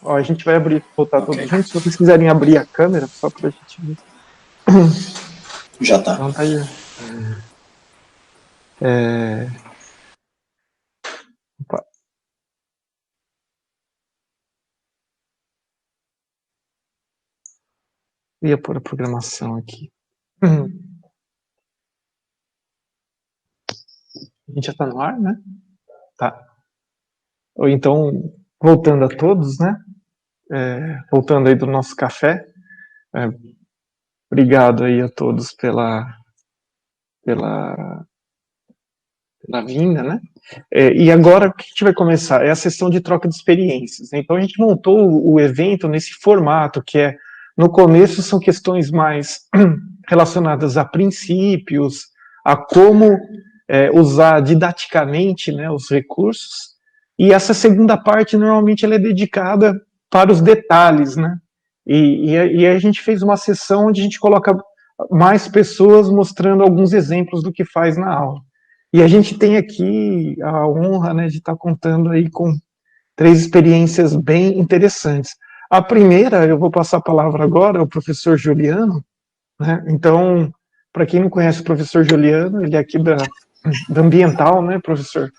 Ó, a gente vai abrir, voltar Ok. todos juntos. Se vocês quiserem abrir a câmera, só pra gente ver. Já tá. Então tá aí. Opa. Ia pôr a programação aqui. A gente já tá no ar, né? Tá. Ou então, voltando a todos, né? Voltando aí do nosso café. Obrigado aí a todos pela vinda, né? E agora o que a gente vai começar? É a sessão de troca de experiências. Então a gente montou o evento nesse formato que no começo são questões mais relacionadas a princípios, a como usar didaticamente, né, os recursos, e essa segunda parte normalmente ela é dedicada para os detalhes, né? E a gente fez uma sessão onde a gente coloca mais pessoas mostrando alguns exemplos do que faz na aula. E a gente tem aqui a honra, né, de estar contando aí com 3 experiências bem interessantes. A primeira, eu vou passar a palavra agora ao professor Juliano, né? Então, para quem não conhece o professor Juliano, ele é aqui da Ambiental, né, professor?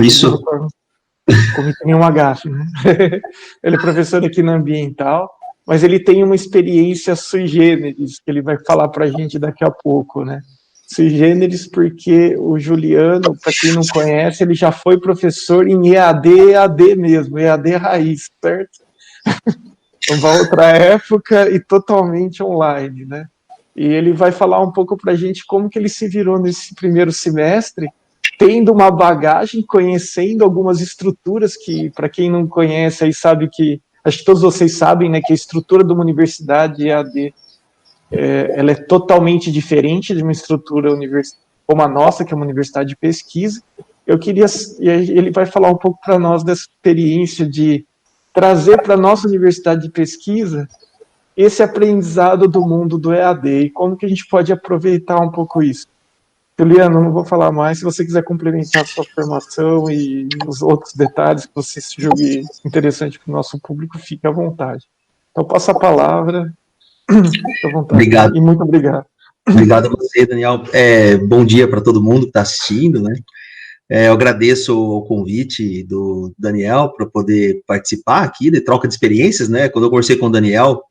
Isso. Cometi nenhum agafe, né? Ele é professor aqui na Ambiental, mas ele tem uma experiência sui generis, que ele vai falar para a gente daqui a pouco, né? Sui generis porque o Juliano, para quem não conhece, ele já foi professor em EAD mesmo, EAD raiz, certo? Uma outra época e totalmente online, né? E ele vai falar um pouco para a gente como que ele se virou nesse primeiro semestre, tendo uma bagagem, conhecendo algumas estruturas que, para quem não conhece, aí sabe que, acho que todos vocês sabem, né, que a estrutura de uma universidade EAD, ela é totalmente diferente de uma estrutura como a nossa, que é uma universidade de pesquisa. Ele vai falar um pouco para nós dessa experiência de trazer para a nossa universidade de pesquisa esse aprendizado do mundo do EAD e como que a gente pode aproveitar um pouco isso. Juliano, não vou falar mais. Se você quiser complementar a sua formação e os outros detalhes que você julgue interessante para o nosso público, fique à vontade. Então, passo a palavra. Fique à vontade. Obrigado. E muito obrigado. Obrigado a você, Daniel. Bom dia para todo mundo que está assistindo, né? Eu agradeço o convite do Daniel para poder participar aqui de troca de experiências, né? Quando eu conversei com o Daniel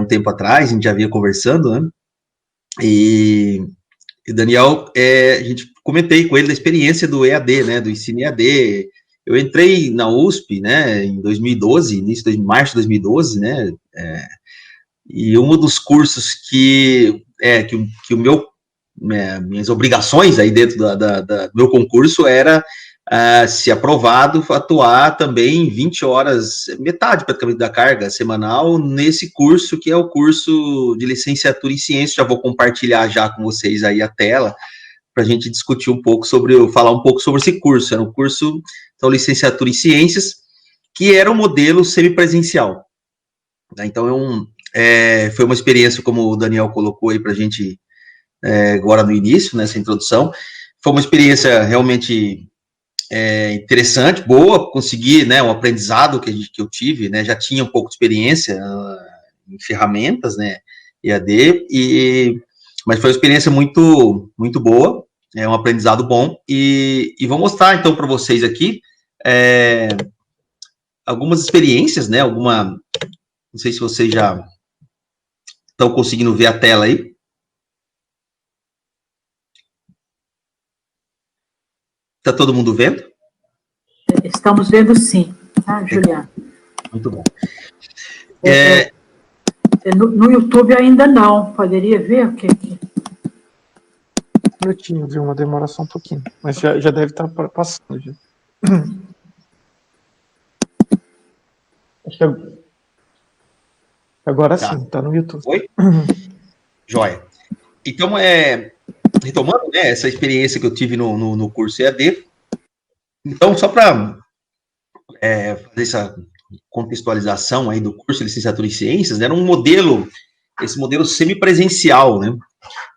um tempo atrás, a gente já vinha conversando, né? E Daniel, a gente comentei com ele da experiência do EAD, né? Do ensino EAD. Eu entrei na USP, né? Em 2012, início de março de 2012, né? E um dos cursos que minhas obrigações aí dentro do meu concurso era, se aprovado, atuar também 20 horas, metade praticamente da carga semanal, nesse curso, que é o curso de licenciatura em ciências. Já vou compartilhar já com vocês aí a tela, para a gente discutir um pouco falar um pouco sobre esse curso. Era um curso, então, licenciatura em ciências, que era um modelo semipresencial. Então, foi uma experiência, como o Daniel colocou aí para a gente agora no início, nessa introdução. Foi uma experiência realmente interessante, boa, consegui, né, um aprendizado que eu tive, né, já tinha um pouco de experiência em ferramentas, né, EAD, mas foi uma experiência muito, muito boa, um aprendizado bom, e vou mostrar, então, para vocês aqui algumas experiências, né, não sei se vocês já estão conseguindo ver a tela aí. Está todo mundo vendo? Estamos vendo sim, tá, Juliano? Muito bom. No YouTube ainda não, poderia ver o que? Um minutinho, viu? Uma demora só um pouquinho, mas já deve estar passando. Já. Acho que agora Tá. sim, está no YouTube. Oi? Joia. Então, retomando, né, essa experiência que eu tive no curso EAD, então, só para fazer essa contextualização aí do curso de licenciatura em ciências, né, era esse modelo semipresencial, né?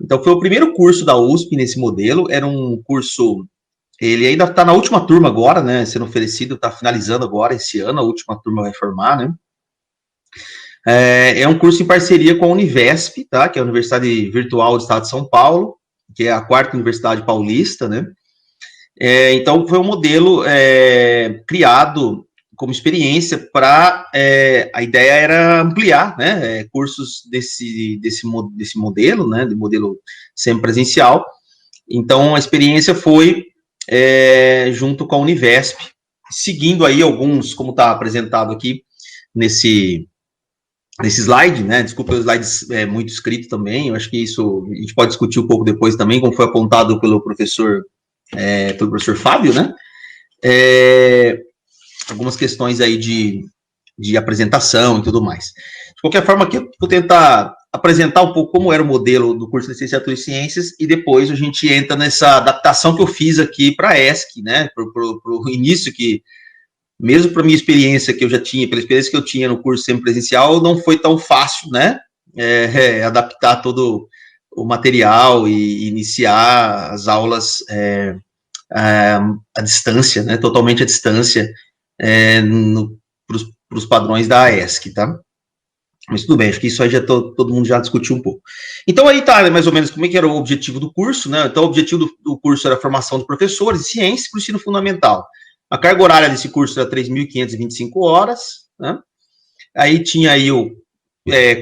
Então, foi o primeiro curso da USP nesse modelo, era um curso ele ainda está na última turma agora, né, sendo oferecido, está finalizando agora esse ano, a última turma vai formar, né. É um curso em parceria com a Univesp, tá, que é a Universidade Virtual do Estado de São Paulo, que é a 4ª Universidade Paulista, né. Então, foi um modelo criado como experiência para... a ideia era ampliar, né, cursos desse modelo, né, de modelo semipresencial. Então, a experiência foi junto com a Univesp, seguindo aí alguns, como está apresentado aqui nesse slide, né, desculpa, o slide muito escrito também, eu acho que isso a gente pode discutir um pouco depois também, como foi apontado pelo professor Fábio, né, algumas questões aí de apresentação e tudo mais. De qualquer forma, aqui eu vou tentar apresentar um pouco como era o modelo do curso de Licenciatura em Ciências e depois a gente entra nessa adaptação que eu fiz aqui para a ESC, né, para o início, que mesmo para a minha experiência que eu já tinha, pela experiência que eu tinha no curso semipresencial, não foi tão fácil, né, adaptar todo o material e iniciar as aulas à distância, né, totalmente à distância, para os padrões da ESC, tá? Mas tudo bem, acho que isso aí já todo mundo já discutiu um pouco. Então aí tá, mais ou menos, como é que era o objetivo do curso, né? Então o objetivo do curso era a formação de professores de ciências para o ensino fundamental. A carga horária desse curso era 3.525 horas, né? Aí tinha aí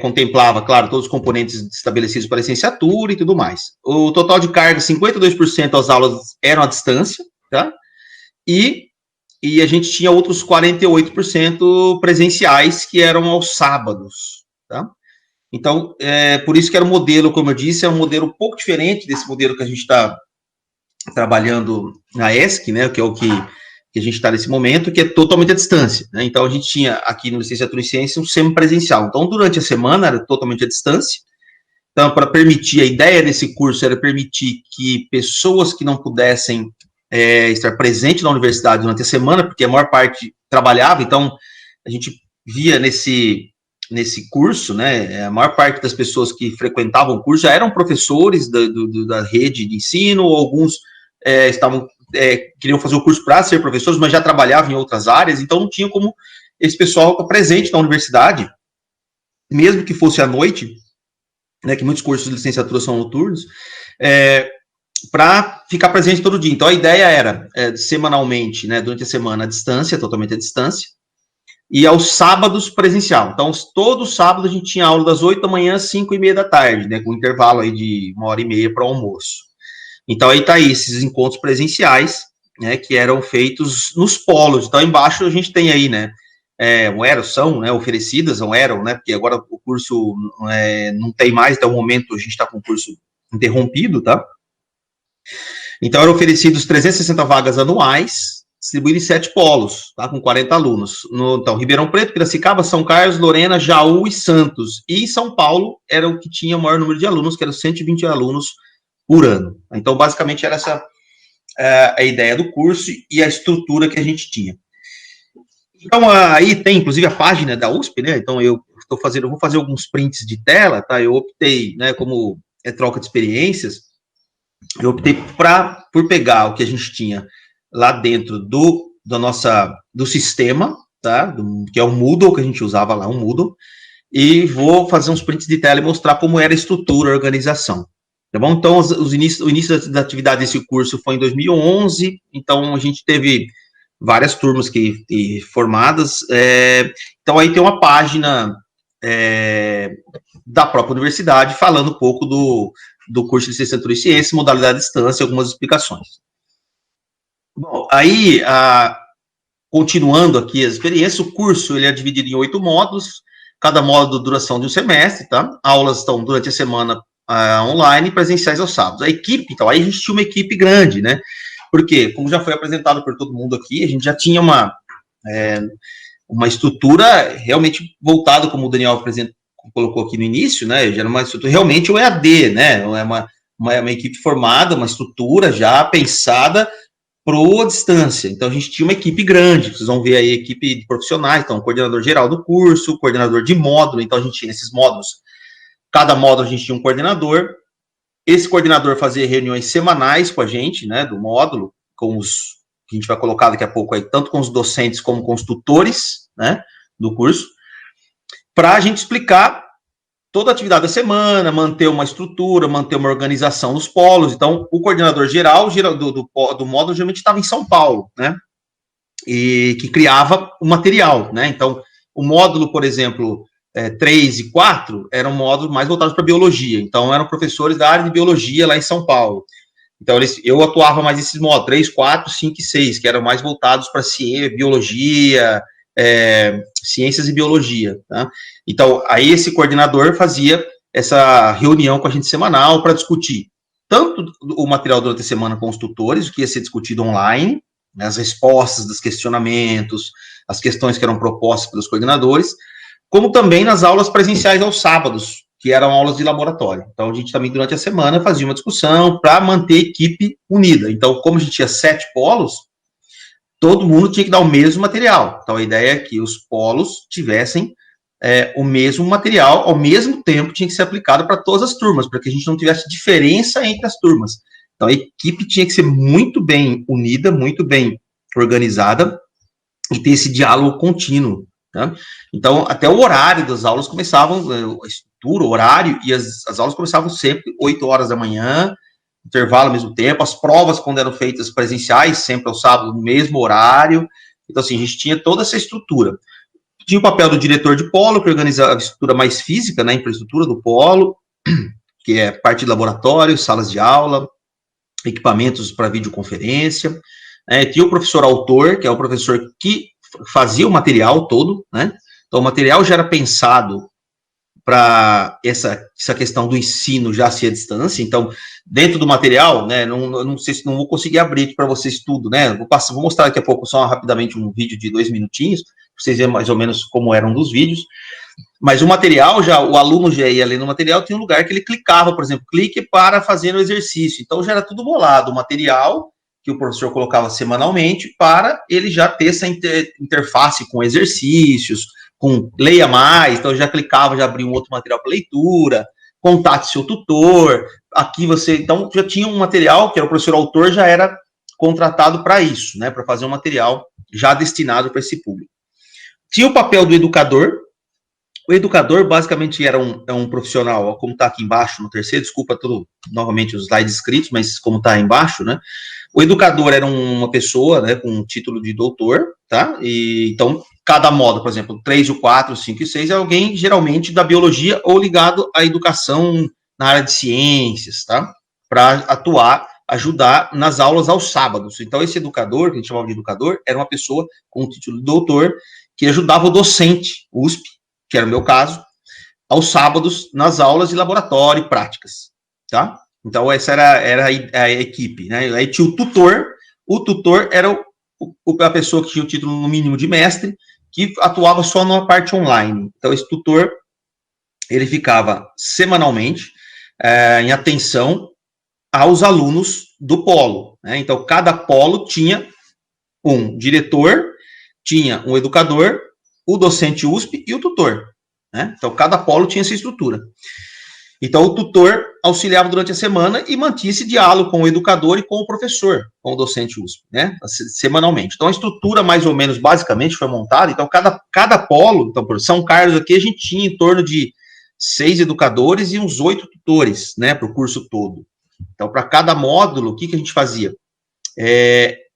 contemplava, claro, todos os componentes estabelecidos para a licenciatura e tudo mais. O total de carga, 52% das aulas eram à distância, tá? E a gente tinha outros 48% presenciais, que eram aos sábados, tá? Então, por isso que era um modelo, como eu disse, é um modelo um pouco diferente desse modelo que a gente está trabalhando na ESC, né, que é o que a gente está nesse momento, que é totalmente à distância, né? Então, a gente tinha aqui no Licenciatura em Ciências um semipresencial. Então, durante a semana era totalmente à distância. Então, para permitir, a ideia desse curso era permitir que pessoas que não pudessem estar presente na universidade durante a semana, porque a maior parte trabalhava, então a gente via nesse curso, né, a maior parte das pessoas que frequentavam o curso já eram professores da rede de ensino, ou alguns queriam fazer o curso para ser professores, mas já trabalhavam em outras áreas, então não tinha como esse pessoal estar presente na universidade, mesmo que fosse à noite, né, que muitos cursos de licenciatura são noturnos, para ficar presente todo dia. Então, a ideia era, semanalmente, né, durante a semana, à distância, totalmente à distância, e aos sábados, presencial. Então, todo sábado a gente tinha aula das 8 da manhã às 5h30 da tarde, né, com um intervalo aí de 1h30 para o almoço. Então, aí tá aí, esses encontros presenciais, né, que eram feitos nos polos. Então, embaixo a gente tem aí, né, são, né, oferecidas, não eram, né, porque agora o curso não tem mais, até o momento a gente está com o curso interrompido, tá? Então, eram oferecidos 360 vagas anuais, distribuídas em 7 polos, tá, com 40 alunos. Então, Ribeirão Preto, Piracicaba, São Carlos, Lorena, Jaú e Santos. E São Paulo era o que tinha o maior número de alunos, que eram 120 alunos por ano. Então, basicamente, era essa a ideia do curso e a estrutura que a gente tinha. Então, aí tem, inclusive, a página da USP, né? Então, eu vou fazer alguns prints de tela, tá? Eu optei, né, como troca de experiências, eu optei por pegar o que a gente tinha lá dentro do sistema, tá? Que é o Moodle, que a gente usava lá, um Moodle, e vou fazer uns prints de tela e mostrar como era a estrutura, a organização. Tá bom? Então, o início da atividade desse curso foi em 2011, então a gente teve várias turmas formadas, então aí tem uma página da própria universidade falando um pouco do curso de Licenciatura em Ciências, modalidade à distância, algumas explicações. Bom, aí, continuando aqui as experiências, o curso ele é dividido em 8 módulos, cada módulo de duração de um semestre, tá? Aulas estão durante a semana online, presenciais aos sábados. A equipe, então, aí a gente tinha uma equipe grande, né? Porque, como já foi apresentado por todo mundo aqui, a gente já tinha uma estrutura realmente voltada, como o Daniel colocou aqui no início, né? Já era uma estrutura realmente o EAD, né? É uma equipe formada, uma estrutura já pensada para a distância. Então, a gente tinha uma equipe grande, vocês vão ver aí a equipe de profissionais, então, coordenador geral do curso, coordenador de módulo, então a gente tinha esses módulos, cada módulo a gente tinha um coordenador, esse coordenador fazia reuniões semanais com a gente, né, do módulo, com os, que a gente vai colocar daqui a pouco aí, tanto com os docentes como com os tutores, né, do curso, para a gente explicar toda a atividade da semana, manter uma estrutura, manter uma organização dos polos. Então, o coordenador geral do módulo geralmente estava em São Paulo, né, e que criava o material, né. Então, o módulo, por exemplo, 3 e 4 eram módulos mais voltados para biologia, então eram professores da área de biologia lá em São Paulo. Então, eu atuava mais nesses módulos, 3, 4, 5 e 6, que eram mais voltados para ciência, biologia, ciências e biologia, tá? Então, aí esse coordenador fazia essa reunião com a gente semanal para discutir tanto o material durante a semana com os tutores, o que ia ser discutido online, né, as respostas dos questionamentos, as questões que eram propostas pelos coordenadores, como também nas aulas presenciais aos sábados, que eram aulas de laboratório. Então, a gente também, durante a semana, fazia uma discussão para manter a equipe unida. Então, como a gente tinha 7 polos, todo mundo tinha que dar o mesmo material. Então, a ideia é que os polos tivessem o mesmo material, ao mesmo tempo tinha que ser aplicado para todas as turmas, para que a gente não tivesse diferença entre as turmas. Então, a equipe tinha que ser muito bem unida, muito bem organizada, e ter esse diálogo contínuo. Tá? Então, até o horário das aulas começavam, a estrutura, o horário, e as aulas começavam sempre 8 horas da manhã, intervalo ao mesmo tempo, as provas, quando eram feitas presenciais, sempre ao sábado, no mesmo horário. Então, assim, a gente tinha toda essa estrutura. Tinha o papel do diretor de polo, que organizava a estrutura mais física, né, a infraestrutura do polo, que é parte de laboratório, salas de aula, equipamentos para videoconferência. Tinha o professor autor, que é o professor que fazia o material todo, né? Então, o material já era pensado para essa questão do ensino já ser à distância. Então, dentro do material, né, não sei se não vou conseguir abrir aqui para vocês tudo, né? Vou mostrar daqui a pouco só rapidamente um vídeo de 2 minutinhos, para vocês verem mais ou menos como eram dos vídeos. Mas o material, o aluno já ia ler no material, tinha um lugar que ele clicava, por exemplo, clique para fazer o exercício. Então, já era tudo bolado, o material que o professor colocava semanalmente, para ele já ter essa interface com exercícios, com leia mais, então eu já clicava, já abria um outro material para leitura, contate seu tutor, aqui você, então já tinha um material, que era o professor autor, já era contratado para isso, né, para fazer um material já destinado para esse público. Tinha o papel do educador. O educador, basicamente, era um profissional, como está aqui embaixo no terceiro, desculpa novamente os slides escritos, mas como está embaixo, né? O educador era uma pessoa, né, com título de doutor, tá? E, então, cada módulo, por exemplo, 3, 4, 5 e 6, é alguém, geralmente, da biologia ou ligado à educação na área de ciências, tá? Para atuar, ajudar nas aulas aos sábados. Então, esse educador, que a gente chamava de educador, era uma pessoa com título de doutor, que ajudava o docente, USP, que era o meu caso, aos sábados, nas aulas de laboratório e práticas, tá? Então, essa era a equipe, né? Aí tinha o tutor era a pessoa que tinha o título, no mínimo, de mestre, que atuava só na parte online. Então, esse tutor, ele ficava semanalmente em atenção aos alunos do polo, né? Então, cada polo tinha um diretor, tinha um educador, o docente USP e o tutor, né? Então, cada polo tinha essa estrutura. Então, o tutor auxiliava durante a semana e mantinha esse diálogo com o educador e com o professor, com o docente USP, né? Semanalmente. Então, a estrutura, mais ou menos, basicamente, foi montada. Então, cada polo, então, por São Carlos aqui, a gente tinha em torno de 6 educadores e uns 8 tutores, né, para o curso todo. Então, para cada módulo, o que a gente fazia?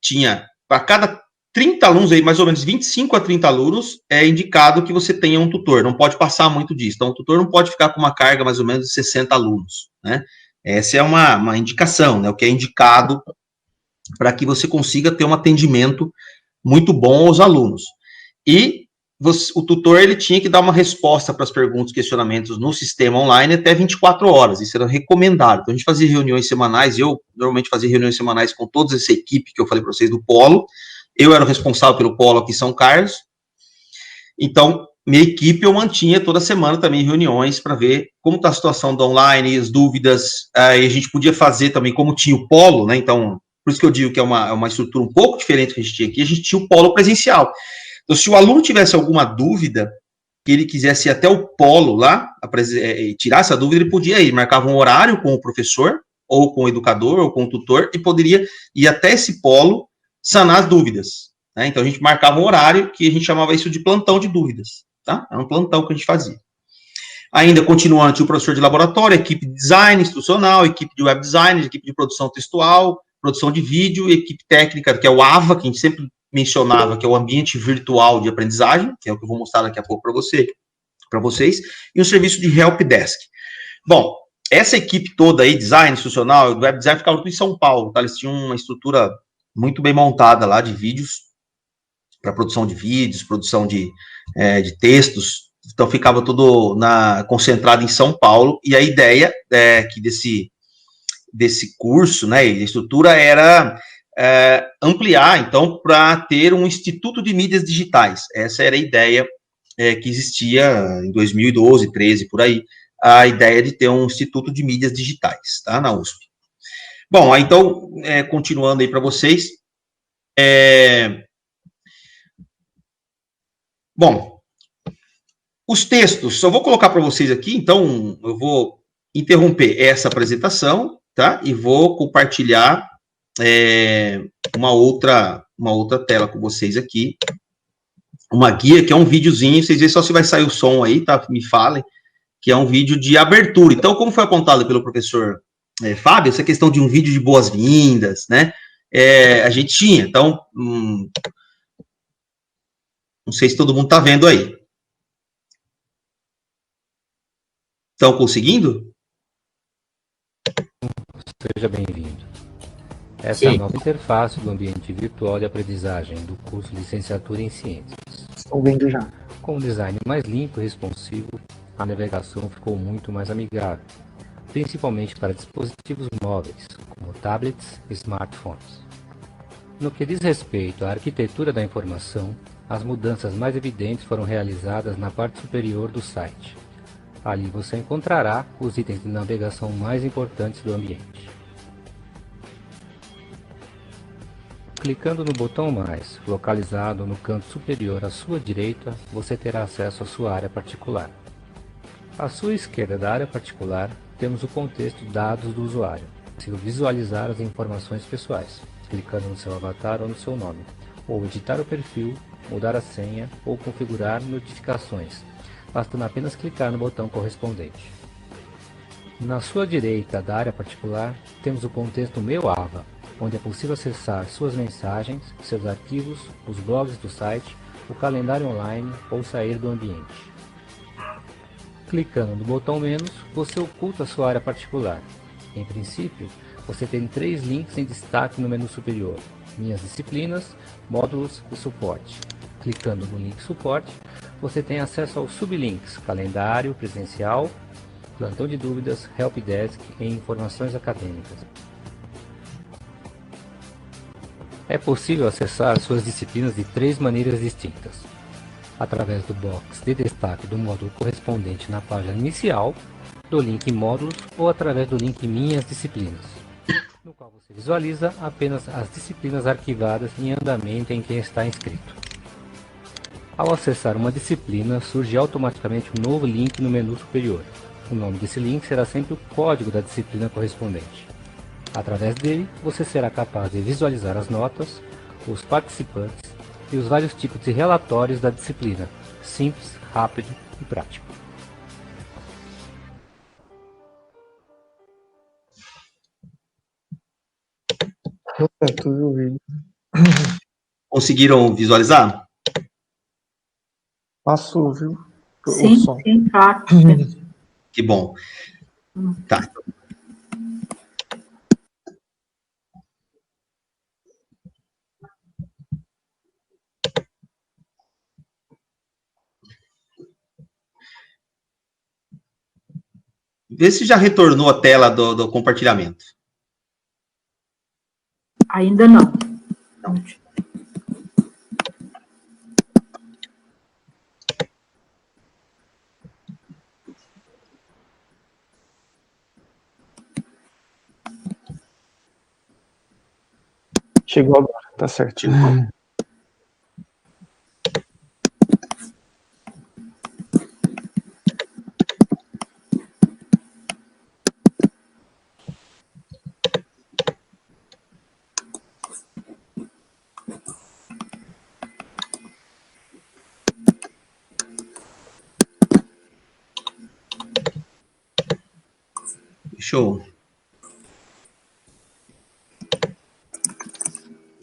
Tinha, para cada 30 alunos, aí, mais ou menos 25 a 30 alunos, é indicado que você tenha um tutor, não pode passar muito disso. Então, o tutor não pode ficar com uma carga mais ou menos de 60 alunos, né? Essa é uma indicação, né? O que é indicado para que você consiga ter um atendimento muito bom aos alunos. E o tutor, ele tinha que dar uma resposta para as perguntas e questionamentos no sistema online até 24 horas, isso era recomendado. Então, a gente fazia reuniões semanais, eu normalmente fazia reuniões semanais com toda essa equipe que eu falei para vocês do polo. Eu era o responsável pelo polo aqui em São Carlos. Então, minha equipe, eu mantinha toda semana também reuniões para ver como está a situação do online, as dúvidas. Aí a gente podia fazer também, como tinha o polo, né? Então, por isso que eu digo que é uma estrutura um pouco diferente que a gente tinha aqui, a gente tinha o polo presencial. Então, se o aluno tivesse alguma dúvida, que ele quisesse ir até o polo lá, tirar essa dúvida, ele podia ir, marcava um horário com o professor, ou com o educador, ou com o tutor, e poderia ir até esse polo sanar as dúvidas, né? Então, a gente marcava um horário que a gente chamava isso de plantão de dúvidas, tá? Era um plantão que a gente fazia. Ainda continuando, tinha o professor de laboratório, equipe de design instrucional, equipe de web design, equipe de produção textual, produção de vídeo, equipe técnica, que é o AVA, que a gente sempre mencionava, que é o ambiente virtual de aprendizagem, que é o que eu vou mostrar daqui a pouco para vocês, e um serviço de help desk. Bom, essa equipe toda aí, design institucional, web design, ficava tudo em São Paulo, tá? Eles tinham uma estrutura muito bem montada lá de vídeos, para produção de vídeos, produção de textos, então ficava tudo concentrado em São Paulo, e a ideia é que desse curso, né, e a estrutura era ampliar, então, para ter um instituto de mídias digitais. Essa era a ideia que existia em 2012, 13, por aí, a ideia de ter um instituto de mídias digitais, tá, na USP. Bom, então, continuando aí para vocês, bom, os textos, só vou colocar para vocês aqui, então, eu vou interromper essa apresentação, tá, e vou compartilhar uma outra tela com vocês aqui, uma guia, que é um videozinho, vocês veem só se vai sair o som aí, tá, me falem, que é um vídeo de abertura. Então, como foi apontado pelo professor Fábio, essa questão de um vídeo de boas-vindas, né, a gente tinha, então, não sei se todo mundo está vendo aí. Estão conseguindo? Seja bem-vindo. Essa é a nova interface do ambiente virtual de aprendizagem do curso de Licenciatura em Ciências. Estão vendo já. Com um design mais limpo e responsivo, a navegação ficou muito mais amigável, principalmente para dispositivos móveis, como tablets e smartphones. No que diz respeito à arquitetura da informação, as mudanças mais evidentes foram realizadas na parte superior do site. Ali você encontrará os itens de navegação mais importantes do ambiente. Clicando no botão mais, localizado no canto superior à sua direita, você terá acesso à sua área particular. À sua esquerda da área particular, temos o contexto Dados do usuário. É possível visualizar as informações pessoais, clicando no seu avatar ou no seu nome, ou editar o perfil, mudar a senha ou configurar notificações, bastando apenas clicar no botão correspondente. Na sua direita da área particular, temos o contexto Meu Ava, onde é possível acessar suas mensagens, seus arquivos, os blogs do site, o calendário online ou sair do ambiente. Clicando no botão Menos, você oculta a sua área particular. Em princípio, você tem 3 links em destaque no menu superior: Minhas disciplinas, módulos e suporte. Clicando no link Suporte, você tem acesso aos sublinks Calendário presencial, Plantão de dúvidas, Helpdesk e Informações acadêmicas. É possível acessar suas disciplinas de 3 maneiras distintas: através do box de destaque do módulo correspondente na página inicial, do link Módulos ou através do link Minhas disciplinas, no qual você visualiza apenas as disciplinas arquivadas em andamento em quem está inscrito. Ao acessar uma disciplina, surge automaticamente um novo link no menu superior. O nome desse link será sempre o código da disciplina correspondente. Através dele, você será capaz de visualizar as notas, os participantes e os vários tipos de relatórios da disciplina, simples, rápido e prático. Conseguiram visualizar? Passou, viu? Sim, sim, claro. Que bom. Tá. Vê se já retornou a tela do compartilhamento. Ainda não. Chegou agora, tá certo. Deixa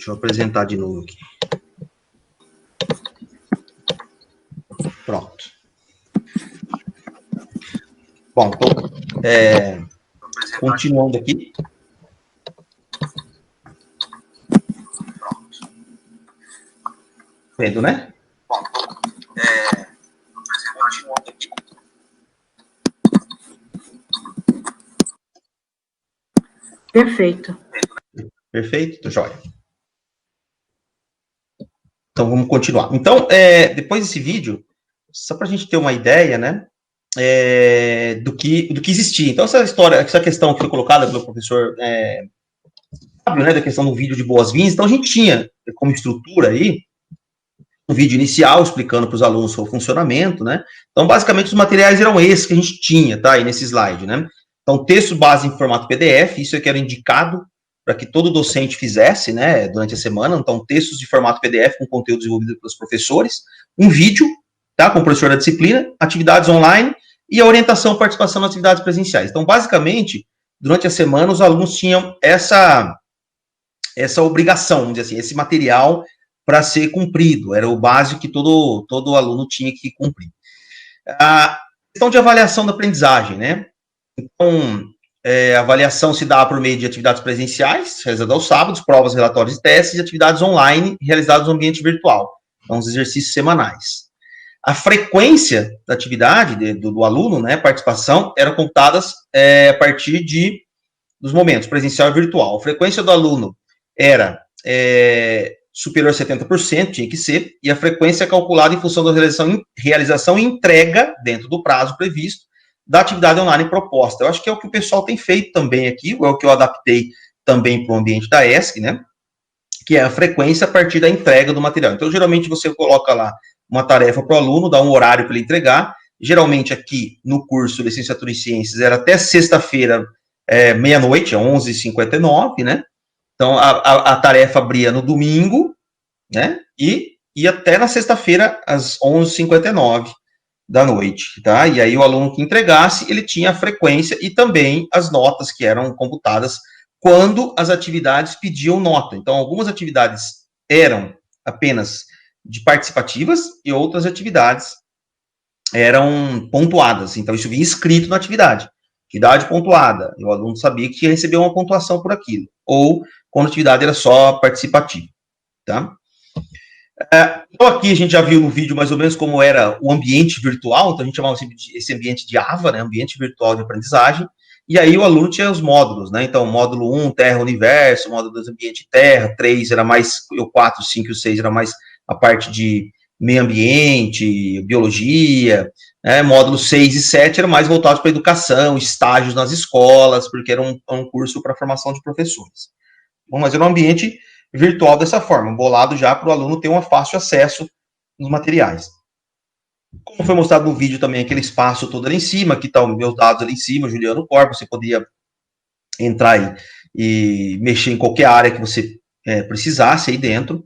eu apresentar de novo aqui. Pronto. Bom, então, continuando aqui. Pronto. Vendo, né? Bom, continuando aqui. Perfeito. Perfeito? Jóia. Então, vamos continuar. Então, depois desse vídeo, só para a gente ter uma ideia, né, do que existia. Então, essa questão que foi colocada pelo professor Fábio, né, da questão do vídeo de boas-vindas, então a gente tinha como estrutura aí um vídeo inicial explicando para os alunos o funcionamento, né, então basicamente os materiais eram esses que a gente tinha, tá, aí nesse slide, né, então texto base em formato PDF, isso aqui era indicado para que todo docente fizesse, né, durante a semana, então textos de formato PDF com conteúdo desenvolvido pelos professores, um vídeo, tá, com o professor da disciplina, atividades online e a orientação e participação nas atividades presenciais. Então, basicamente, durante a semana, os alunos tinham essa obrigação, vamos dizer assim, esse material para ser cumprido, era o básico que todo aluno tinha que cumprir. A questão de avaliação da aprendizagem, né, então, a avaliação se dá por meio de atividades presenciais, realizadas aos sábados, provas, relatórios e testes, e atividades online, realizadas no ambiente virtual, então, os exercícios semanais. A frequência da atividade do aluno, né, participação, eram computadas a partir dos momentos presencial e virtual. A frequência do aluno era superior a 70%, tinha que ser, e a frequência é calculada em função da realização e entrega, dentro do prazo previsto, da atividade online proposta. Eu acho que é o que o pessoal tem feito também aqui, é o que eu adaptei também para o ambiente da ESC, né, que é a frequência a partir da entrega do material. Então, geralmente, você coloca lá uma tarefa para o aluno, dá um horário para ele entregar. Geralmente, aqui no curso de Licenciatura em Ciências, era até sexta-feira, meia-noite, 11h59, né? Então, a tarefa abria no domingo, né? E ia até na sexta-feira, às 11h59 da noite, tá? E aí, o aluno que entregasse, ele tinha a frequência e também as notas que eram computadas quando as atividades pediam nota. Então, algumas atividades eram apenas de participativas e outras atividades eram pontuadas. Então, isso vinha escrito na atividade. Atividade pontuada. E o aluno sabia que ia receber uma pontuação por aquilo. Ou quando a atividade era só participativa. Tá? Então, aqui a gente já viu no vídeo mais ou menos como era o ambiente virtual. Então, a gente chamava esse ambiente de AVA, né? Ambiente virtual de aprendizagem. E aí o aluno tinha os módulos, né? Então, módulo 1, Terra, Universo, módulo 2, Ambiente Terra, 3 era mais, o 4, 5 e o 6 era mais a parte de meio ambiente, biologia, né? Módulo 6 e 7 eram mais voltados para educação, estágios nas escolas, porque era um curso para formação de professores. Bom, mas era um ambiente virtual dessa forma, bolado já para o aluno ter um fácil acesso nos materiais. Como foi mostrado no vídeo também, aquele espaço todo ali em cima, aqui estão meus dados ali em cima, Juliano Corpo, você podia entrar aí e mexer em qualquer área que você precisasse aí dentro.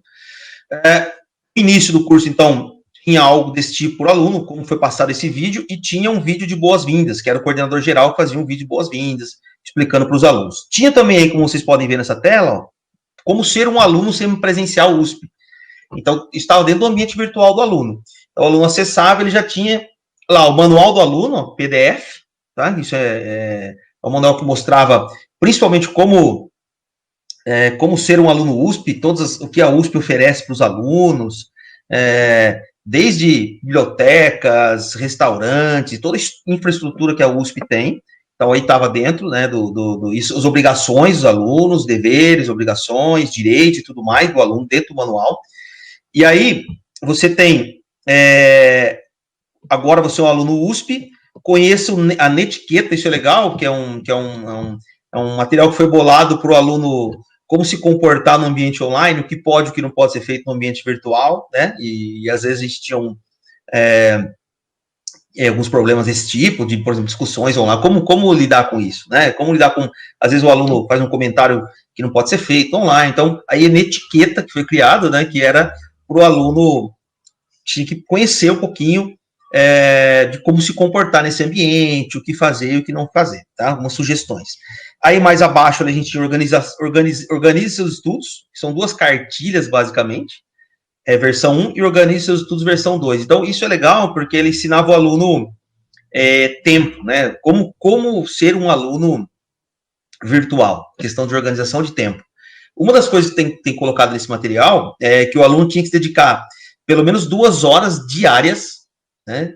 No início do curso, então, tinha algo desse tipo para o aluno, como foi passado esse vídeo, e tinha um vídeo de boas-vindas, que era o coordenador geral que fazia um vídeo de boas-vindas, explicando para os alunos. Tinha também aí, como vocês podem ver nessa tela, ó, como ser um aluno semipresencial USP. Então, estava dentro do ambiente virtual do aluno. Então, o aluno acessava, ele já tinha lá o manual do aluno, ó, PDF, tá? Isso é um manual que mostrava, principalmente, como ser um aluno USP, o que a USP oferece para os alunos, desde bibliotecas, restaurantes, toda a infraestrutura que a USP tem. Então, aí estava dentro, né, as obrigações dos alunos, deveres, obrigações, direitos e tudo mais do aluno dentro do manual. E aí, você tem, agora você é um aluno USP, conheça a Netiqueta, isso é legal, que é um material que foi bolado para o aluno como se comportar no ambiente online, o que pode e o que não pode ser feito no ambiente virtual, né, e às vezes a gente tinha alguns problemas desse tipo, de, por exemplo, discussões online, como lidar com isso, né, como lidar com, às vezes o aluno faz um comentário que não pode ser feito online, então, aí a Netiqueta que foi criada, né, que era para o aluno, tinha que conhecer um pouquinho de como se comportar nesse ambiente, o que fazer e o que não fazer, tá? Algumas sugestões. Aí, mais abaixo, a gente organiza seus estudos, que são 2 cartilhas, basicamente, versão 1, e organiza seus estudos, versão 2. Então, isso é legal, porque ele ensinava o aluno tempo, né? Como ser um aluno virtual, questão de organização de tempo. Uma das coisas que tem colocado nesse material é que o aluno tinha que se dedicar pelo menos 2 horas diárias, né,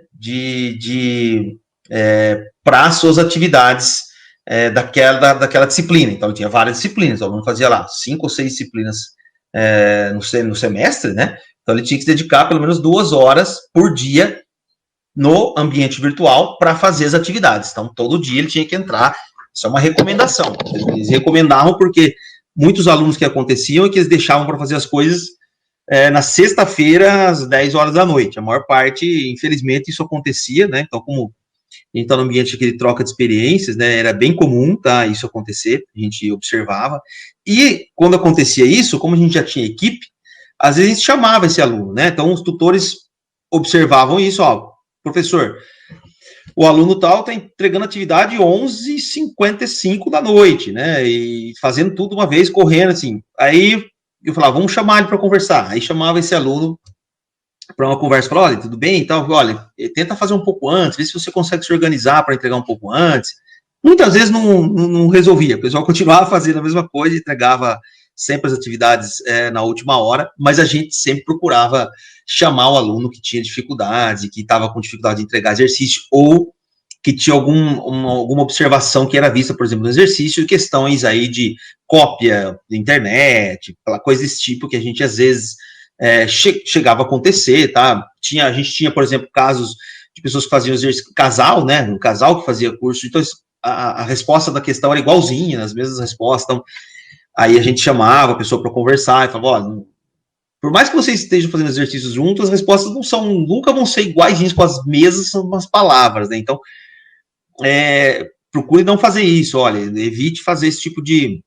para as suas atividades daquela disciplina. Então, tinha várias disciplinas, o aluno fazia lá 5 ou 6 disciplinas no semestre, né? Então, ele tinha que se dedicar pelo menos 2 horas por dia no ambiente virtual para fazer as atividades. Então, todo dia ele tinha que entrar. Isso é uma recomendação. Eles recomendavam porque muitos alunos que aconteciam é que eles deixavam para fazer as coisas na sexta-feira, às 10 horas da noite. A maior parte, infelizmente, isso acontecia, né? Então, como a gente está no ambiente de troca de experiências, né? Era bem comum, tá? Isso acontecer, a gente observava. E quando acontecia isso, como a gente já tinha equipe, às vezes a gente chamava esse aluno, né? Então, os tutores observavam isso, ó, professor, o aluno tal está entregando atividade 11h55 da noite, né? E fazendo tudo uma vez, correndo, assim. Aí eu falava, vamos chamar ele para conversar. Aí chamava esse aluno para uma conversa, falava, olha, tudo bem? Então, olha, tenta fazer um pouco antes, vê se você consegue se organizar para entregar um pouco antes. Muitas vezes não resolvia, o pessoal continuava fazendo a mesma coisa, entregava sempre as atividades na última hora, mas a gente sempre procurava chamar o aluno que tinha dificuldades, que estava com dificuldade de entregar exercício, ou que tinha alguma observação que era vista, por exemplo, no exercício, questões aí de cópia da internet, coisa desse tipo, que a gente, às vezes, chegava a acontecer, tá? A gente tinha, por exemplo, casos de pessoas que faziam exercício, casal, né? Um casal que fazia curso, então a resposta da questão era igualzinha, as mesmas respostas, então, aí a gente chamava a pessoa para conversar e falava, ó, por mais que vocês estejam fazendo exercícios juntos, as respostas nunca vão ser iguais com as mesmas palavras, né? Então, procure não fazer isso, olha, evite fazer esse tipo de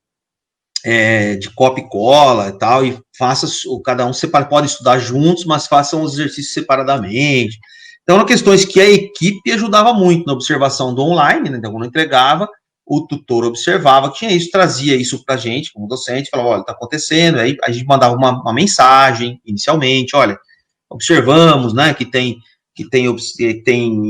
copia e cola e tal, e faça, cada um pode estudar juntos, mas façam os exercícios separadamente. Então, eram questões que a equipe ajudava muito na observação do online, né? Então, quando entregava, o tutor observava que tinha isso, trazia isso para a gente, como docente, falava, olha, está acontecendo, aí a gente mandava uma mensagem, inicialmente, olha, observamos, né, que tem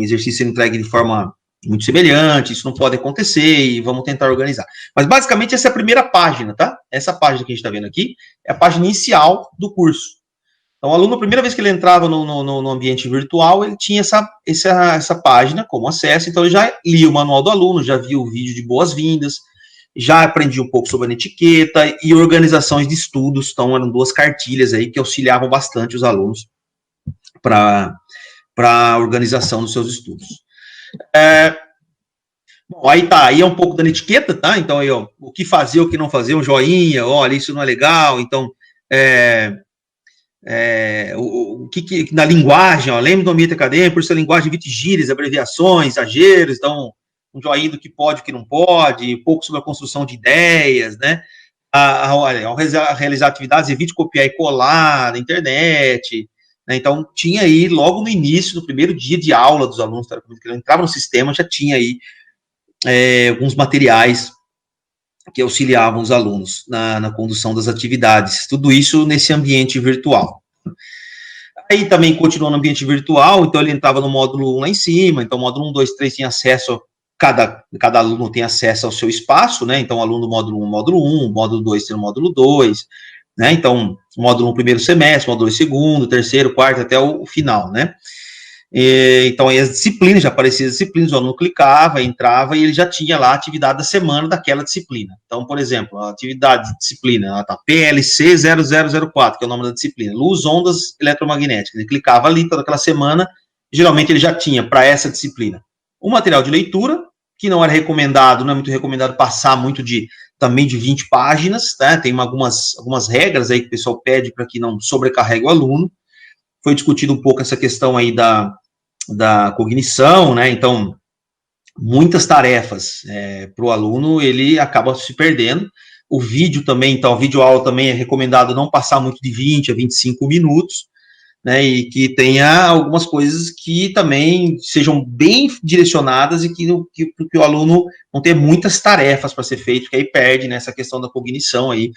exercício sendo entregue de forma muito semelhante, isso não pode acontecer, e vamos tentar organizar. Mas, basicamente, essa é a primeira página, tá? Essa página que a gente está vendo aqui é a página inicial do curso. Então, o aluno, a primeira vez que ele entrava no ambiente virtual, ele tinha essa página como acesso, então ele já lia o manual do aluno, já via o vídeo de boas-vindas, já aprendia um pouco sobre a etiqueta e organizações de estudos, então eram 2 cartilhas aí que auxiliavam bastante os alunos para a organização dos seus estudos. Bom, aí é um pouco da etiqueta, tá? Então, aí, ó, o que fazer, o que não fazer, um joinha, olha, isso não é legal, então, o que na linguagem, ó, lembre do ambiente acadêmico, por ser linguagem, evite gírias, abreviações, exageros, então, um joinha do que pode, o que não pode, um pouco sobre a construção de ideias, né? Olha, ao realizar atividades, evite copiar e colar na internet, né? Então, tinha aí, logo no início, no primeiro dia de aula dos alunos, que entrava no sistema, já tinha aí alguns materiais que auxiliavam os alunos na condução das atividades, tudo isso nesse ambiente virtual. Aí também continuou no ambiente virtual, então ele entrava no módulo 1 lá em cima, então módulo 1, 2, 3 tinha acesso, cada aluno tem acesso ao seu espaço, né, então aluno do módulo 1, módulo 1, módulo 2 tem o módulo 2, né, então módulo 1 primeiro semestre, módulo 2 segundo, terceiro, quarto, até o final, né. Então, aí as disciplinas, já apareciam as disciplinas, o aluno clicava, entrava e ele já tinha lá a atividade da semana daquela disciplina. Então, por exemplo, a atividade de disciplina, ela tá PLC 0004, que é o nome da disciplina, luz, ondas eletromagnéticas. Ele clicava ali toda aquela semana, geralmente ele já tinha para essa disciplina o material de leitura, que não era recomendado, não é muito recomendado passar muito também de 20 páginas, tá? Tem algumas regras aí que o pessoal pede para que não sobrecarregue o aluno. Foi discutido um pouco essa questão aí da cognição, né, então, muitas tarefas para o aluno, ele acaba se perdendo. O vídeo também, então, a videoaula também é recomendado não passar muito de 20 a 25 minutos, né, e que tenha algumas coisas que também sejam bem direcionadas e que o aluno não tenha muitas tarefas para ser feito, que aí perde nessa questão da cognição aí.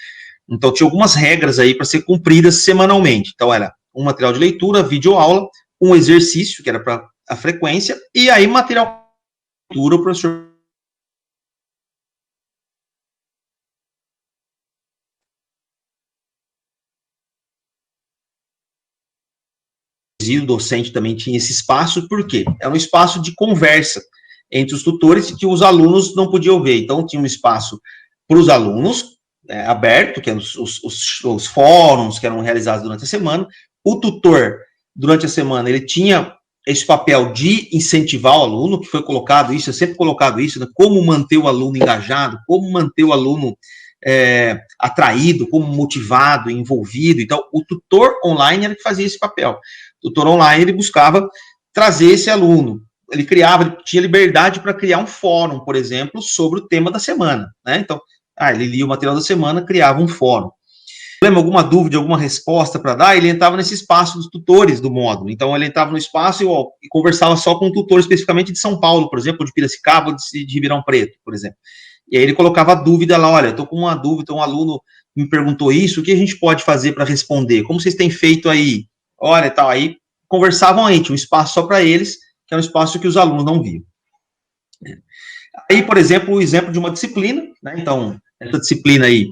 Então, tinha algumas regras aí para ser cumpridas semanalmente. Então, era um material de leitura, videoaula, um exercício, que era para a frequência, e aí material de leitura, o professor o docente também tinha esse espaço, por quê? Era um espaço de conversa entre os tutores que os alunos não podiam ver. Então, tinha um espaço para os alunos, aberto, que eram os fóruns que eram realizados durante a semana. O tutor, durante a semana, ele tinha esse papel de incentivar o aluno, que foi colocado isso, é sempre colocado isso, né, como manter o aluno engajado, como manter o aluno atraído, como motivado, envolvido. Então, o tutor online era que fazia esse papel. O tutor online, ele buscava trazer esse aluno. Ele tinha liberdade para criar um fórum, por exemplo, sobre o tema da semana, né? Então, ele lia o material da semana, criava um fórum. Alguma dúvida, alguma resposta para dar, ele entrava nesse espaço dos tutores do módulo. Então, ele entrava no espaço e conversava só com o tutor especificamente de São Paulo, por exemplo, de Piracicaba, de Ribeirão Preto, por exemplo. E aí ele colocava a dúvida lá, olha, estou com uma dúvida, um aluno me perguntou isso, o que a gente pode fazer para responder? Como vocês têm feito aí? Olha e tal, aí conversavam aí, tinha um espaço só para eles, que é um espaço que os alunos não viam. Aí, por exemplo, o exemplo de uma disciplina, né? Então, essa disciplina aí,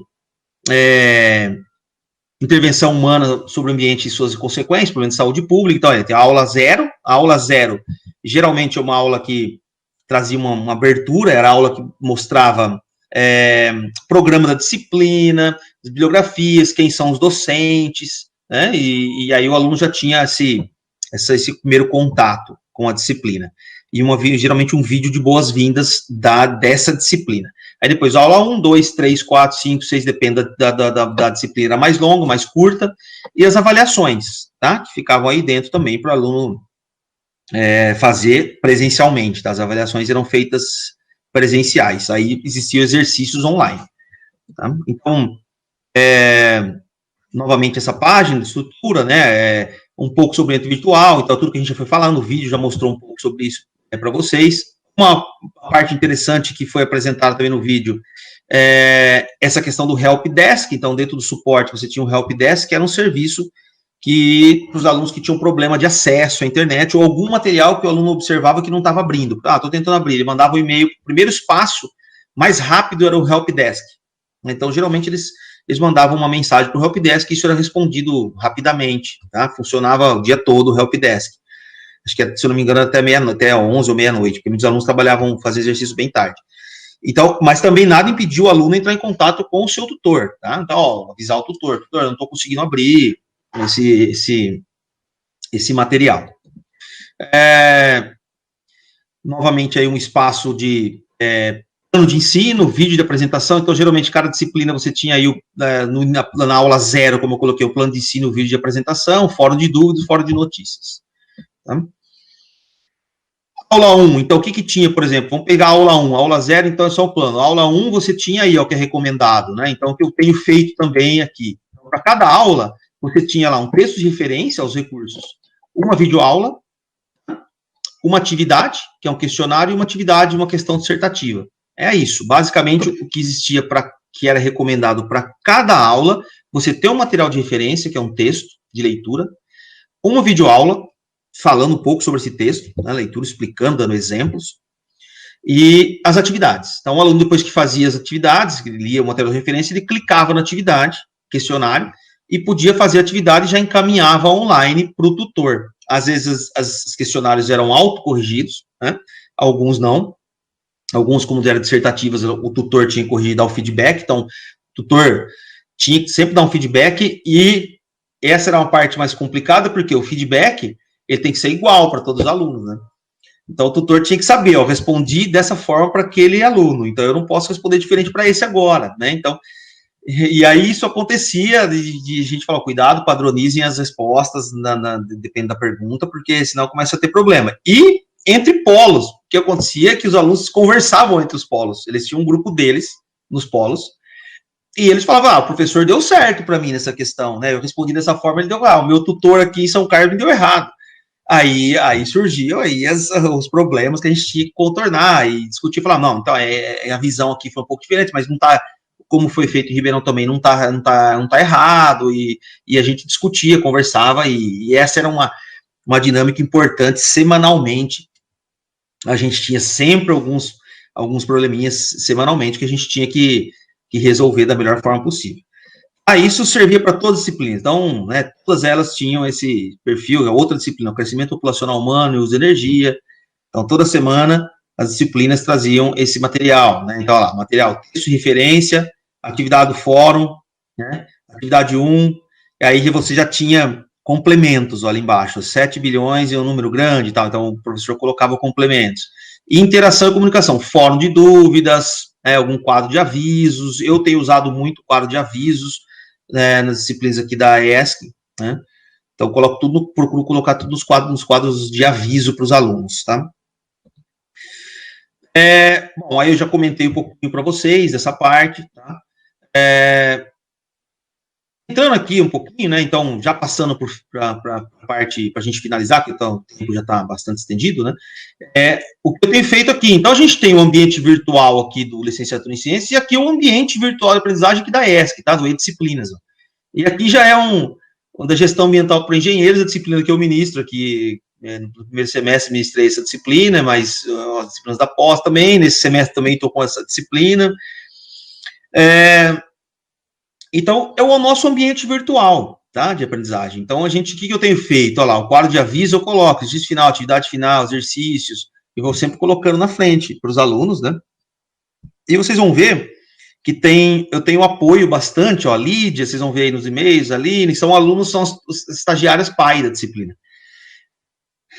intervenção humana sobre o ambiente e suas consequências, problema de saúde pública. Então, tem a aula zero, geralmente é uma aula que trazia uma abertura, era a aula que mostrava programa da disciplina, as bibliografias, quem são os docentes, né? E aí o aluno já tinha esse primeiro contato com a disciplina. E geralmente um vídeo de boas-vindas dessa disciplina. Aí depois, aula 1, 2, 3, 4, 5, 6, depende da disciplina mais longa, mais curta, e as avaliações, tá? Que ficavam aí dentro também para o aluno fazer presencialmente, tá? As avaliações eram feitas presenciais, aí existiam exercícios online, tá? Então, novamente essa página de estrutura, né, um pouco sobre o ambiente virtual, então tudo que a gente já foi falando, o vídeo já mostrou um pouco sobre isso para vocês. Uma parte interessante que foi apresentada também no vídeo essa questão do Help Desk. Então, dentro do suporte, você tinha um Help Desk, que era um serviço que, para os alunos que tinham problema de acesso à internet, ou algum material que o aluno observava que não estava abrindo. Estou tentando abrir, ele mandava um e-mail, o primeiro espaço mais rápido era o Help Desk. Então, geralmente, eles mandavam uma mensagem para o Help Desk, e isso era respondido rapidamente, tá? Funcionava o dia todo o Help Desk. Acho que, se eu não me engano, até 11 ou meia-noite, porque muitos alunos faziam exercício bem tarde. Então, mas também nada impediu o aluno entrar em contato com o seu tutor, tá? Então, avisar o tutor, eu não estou conseguindo abrir esse material. Novamente, aí um espaço de plano de ensino, vídeo de apresentação. Então, geralmente, cada disciplina você tinha aí, na aula 0, como eu coloquei, o plano de ensino, vídeo de apresentação, fórum de dúvidas, fórum de notícias. Tá? Aula 1, então, o que tinha, por exemplo? Vamos pegar a aula 1, a aula 0, então, é só o plano. A aula 1, você tinha aí, o que é recomendado, né? Então, o que eu tenho feito também aqui. Então, para cada aula, você tinha lá um texto de referência aos recursos, uma videoaula, uma atividade, que é um questionário, e uma atividade, uma questão dissertativa. É isso, basicamente, o que existia, que era recomendado para cada aula, você ter um material de referência, que é um texto de leitura, uma videoaula, falando um pouco sobre esse texto, né, leitura, explicando, dando exemplos, e as atividades. Então, o aluno, depois que fazia as atividades, que lia o material de referência, ele clicava na atividade, questionário, e podia fazer a atividade e já encaminhava online para o tutor. Às vezes, os questionários eram autocorrigidos, né, alguns não. Alguns, como eram dissertativas, o tutor tinha que corrigir e dar o feedback, então, o tutor tinha que sempre dar um feedback, e essa era uma parte mais complicada, porque o feedback, ele tem que ser igual para todos os alunos, né? Então, o tutor tinha que saber, eu respondi dessa forma para aquele aluno, então eu não posso responder diferente para esse agora, né? Então, e aí isso acontecia, de a gente falar, cuidado, padronizem as respostas, depende da pergunta, porque senão começa a ter problema. E entre polos, o que acontecia é que os alunos conversavam entre os polos, eles tinham um grupo deles, nos polos, E eles falavam, o professor deu certo para mim nessa questão, né? Eu respondi dessa forma, ele deu, o meu tutor aqui em São Carlos me deu errado. Aí surgiu aí os problemas que a gente tinha que contornar e discutir, falar, não, então a visão aqui foi um pouco diferente, mas não tá, como foi feito em Ribeirão também, não tá errado, e a gente discutia, conversava, e essa era uma dinâmica importante. Semanalmente, a gente tinha sempre alguns probleminhas semanalmente que a gente tinha que resolver da melhor forma possível. Isso servia para todas as disciplinas. Então, né, todas elas tinham esse perfil. A outra disciplina, o crescimento populacional humano e uso de energia. Então, toda semana, as disciplinas traziam esse material, né? Então, lá, material, texto de referência, atividade do fórum, né? Atividade 1, e aí você já tinha complementos ali embaixo, 7 bilhões e um número grande e tal. Então, o professor colocava complementos. E interação e comunicação, fórum de dúvidas, algum quadro de avisos. Eu tenho usado muito quadro de avisos, nas disciplinas aqui da ESC, né? Então, procuro colocar tudo nos quadros de aviso para os alunos, tá? Bom, aí eu já comentei um pouquinho para vocês dessa parte, tá? Entrando aqui um pouquinho, né? Então, já passando para a parte, para a gente finalizar, que então, o tempo já está bastante estendido, né? O que eu tenho feito aqui. Então, a gente tem o ambiente virtual aqui do Licenciatura em Ciências, e aqui o ambiente virtual de aprendizagem aqui da ESC, tá? Do E-Disciplinas. E aqui já é da gestão ambiental para engenheiros, a disciplina que eu ministro aqui. No primeiro semestre ministrei essa disciplina, mas as disciplinas da pós também. Nesse semestre também estou com essa disciplina. Então, é o nosso ambiente virtual, tá, de aprendizagem. Então, o que eu tenho feito? Olha lá, o quadro de aviso eu coloco, exercício final, atividade final, exercícios, e vou sempre colocando na frente para os alunos, né? E vocês vão ver que eu tenho apoio bastante, ó, a Lídia, vocês vão ver aí nos e-mails, a Aline, são os estagiários pai da disciplina.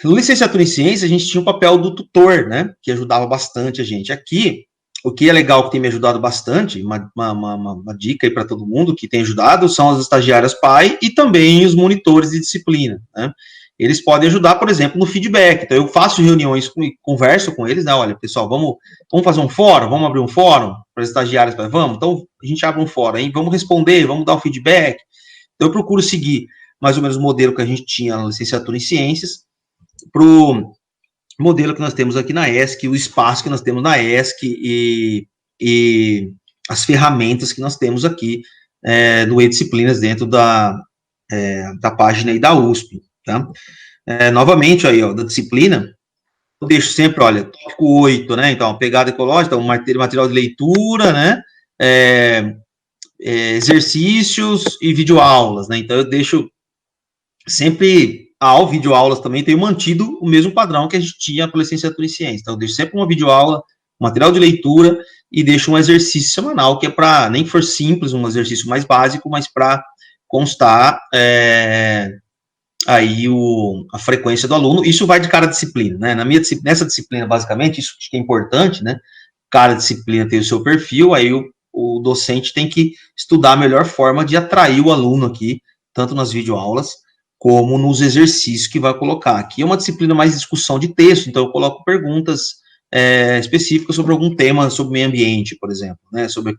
No Licenciatura em Ciências, a gente tinha o papel do tutor, né, que ajudava bastante a gente. Aqui, o que é legal, que tem me ajudado bastante, uma dica aí para todo mundo que tem ajudado, são as estagiárias pai e também os monitores de disciplina, né? Eles podem ajudar, por exemplo, no feedback. Então, eu faço reuniões e converso com eles, né? Olha, pessoal, vamos fazer um fórum, vamos abrir um fórum para os estagiários, vamos? Então, a gente abre um fórum, hein? Vamos responder, vamos dar o feedback. Então, eu procuro seguir mais ou menos o modelo que a gente tinha na Licenciatura em Ciências, para o modelo que nós temos aqui na ESC, o espaço que nós temos na ESC e as ferramentas que nós temos aqui no E-Disciplinas dentro da página aí da USP, tá? Novamente, aí, ó, da disciplina, eu deixo sempre, olha, tópico 8, né? Então, pegada ecológica, então, material de leitura, né? Exercícios e videoaulas, né? Então, eu deixo sempre videoaulas também, tenho mantido o mesmo padrão que a gente tinha para a Licenciatura em Ciências. Então, eu deixo sempre uma videoaula, material de leitura e deixo um exercício semanal, que é para, nem que for simples, um exercício mais básico, mas para constar aí a frequência do aluno. Isso vai de cada disciplina, né? Nessa disciplina, basicamente, isso acho que é importante, né? Cada disciplina tem o seu perfil, aí o docente tem que estudar a melhor forma de atrair o aluno aqui, tanto nas videoaulas, como nos exercícios que vai colocar. Aqui é uma disciplina mais de discussão de texto, então eu coloco perguntas específicas sobre algum tema, sobre meio ambiente, por exemplo, né? Sobre,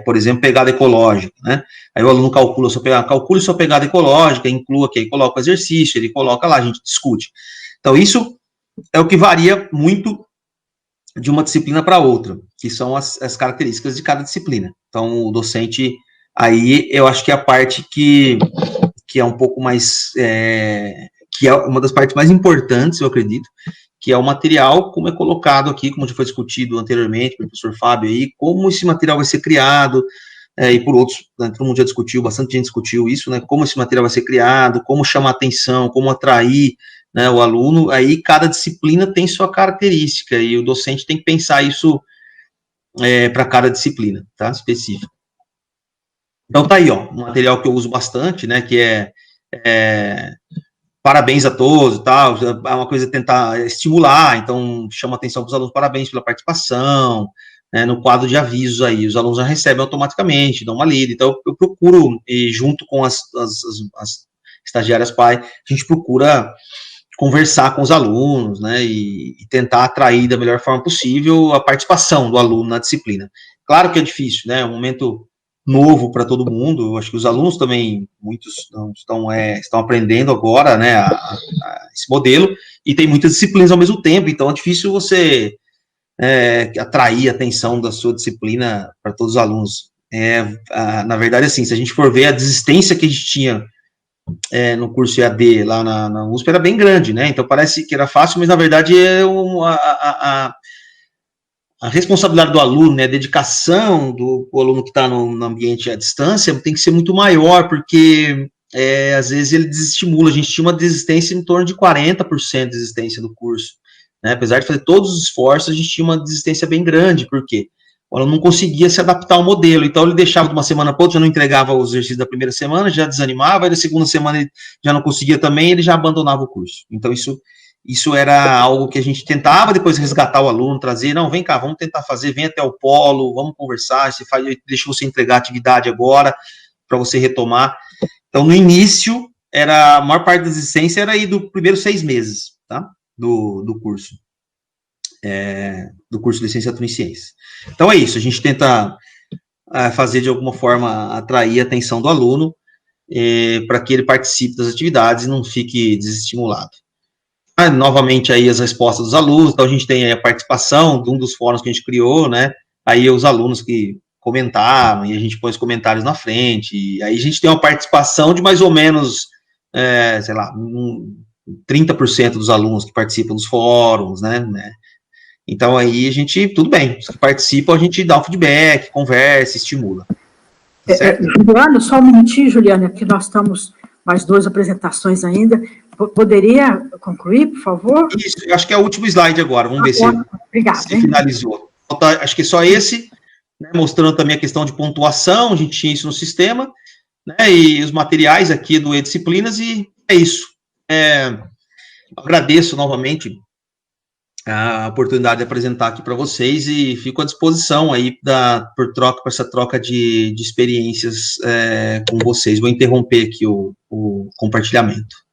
por exemplo, pegada ecológica, né? Aí o aluno calcule sua pegada ecológica, inclua aqui, coloca o exercício, ele coloca lá, a gente discute. Então, isso é o que varia muito de uma disciplina para outra, que são as características de cada disciplina. Então, o docente, aí, eu acho que é a parte que é um pouco mais, que é uma das partes mais importantes, eu acredito, que é o material, como é colocado aqui, como já foi discutido anteriormente pelo professor Fábio aí, como esse material vai ser criado, e por outros, né, todo mundo já discutiu, bastante gente discutiu isso, né, como esse material vai ser criado, como chamar atenção, como atrair, né, o aluno. Aí cada disciplina tem sua característica, e o docente tem que pensar isso para cada disciplina, tá, específico. Então tá aí, ó, um material que eu uso bastante, né, que parabéns a todos e tal, é uma coisa tentar estimular, então chama atenção para os alunos, parabéns pela participação, né, no quadro de avisos aí, os alunos já recebem automaticamente, dão uma lida. Então eu procuro, e junto com as estagiárias pai, a gente procura conversar com os alunos, né, e tentar atrair da melhor forma possível a participação do aluno na disciplina. Claro que é difícil, né, um momento novo para todo mundo. Eu acho que os alunos também, muitos estão aprendendo agora, né, esse modelo, e tem muitas disciplinas ao mesmo tempo, então é difícil você atrair a atenção da sua disciplina para todos os alunos. Na verdade, assim, se a gente for ver a desistência que a gente tinha no curso EAD lá na USP era bem grande, né? Então parece que era fácil, mas na verdade a responsabilidade do aluno, né, a dedicação do aluno que está no ambiente à distância tem que ser muito maior, porque às vezes ele desestimula. A gente tinha uma desistência em torno de 40% de desistência do curso, né? Apesar de fazer todos os esforços, a gente tinha uma desistência bem grande, porque o aluno não conseguia se adaptar ao modelo, então ele deixava de uma semana para outra, já não entregava os exercícios da primeira semana, já desanimava, aí da segunda semana ele já não conseguia também, ele já abandonava o curso. Então isso era algo que a gente tentava depois resgatar o aluno, trazer, não, vem cá, vamos tentar fazer, vem até o polo, vamos conversar, deixa você entregar a atividade agora, para você retomar. Então, no início, a maior parte da desistência era aí do primeiro 6 meses, tá, do curso. Do curso de licenciatura em ciências. Então é isso, a gente tenta fazer de alguma forma atrair a atenção do aluno para que ele participe das atividades e não fique desestimulado. Novamente aí as respostas dos alunos, então a gente tem aí a participação de um dos fóruns que a gente criou, né, aí os alunos que comentaram, e a gente põe os comentários na frente, e aí a gente tem uma participação de mais ou menos, sei lá, 30% dos alunos que participam dos fóruns, né. Então, aí a gente, tudo bem, os que participam, a gente dá um feedback, conversa, estimula. Juliana, só um minutinho, Juliana, que nós estamos mais 2 apresentações ainda. Poderia concluir, por favor? Isso, eu acho que é o último slide agora, vamos ver se finalizou. Acho que é só esse, né, mostrando também a questão de pontuação, a gente tinha isso no sistema, né, e os materiais aqui do E-Disciplinas, e é isso. Agradeço novamente a oportunidade de apresentar aqui para vocês e fico à disposição aí para essa troca de experiências com vocês. Vou interromper aqui o compartilhamento.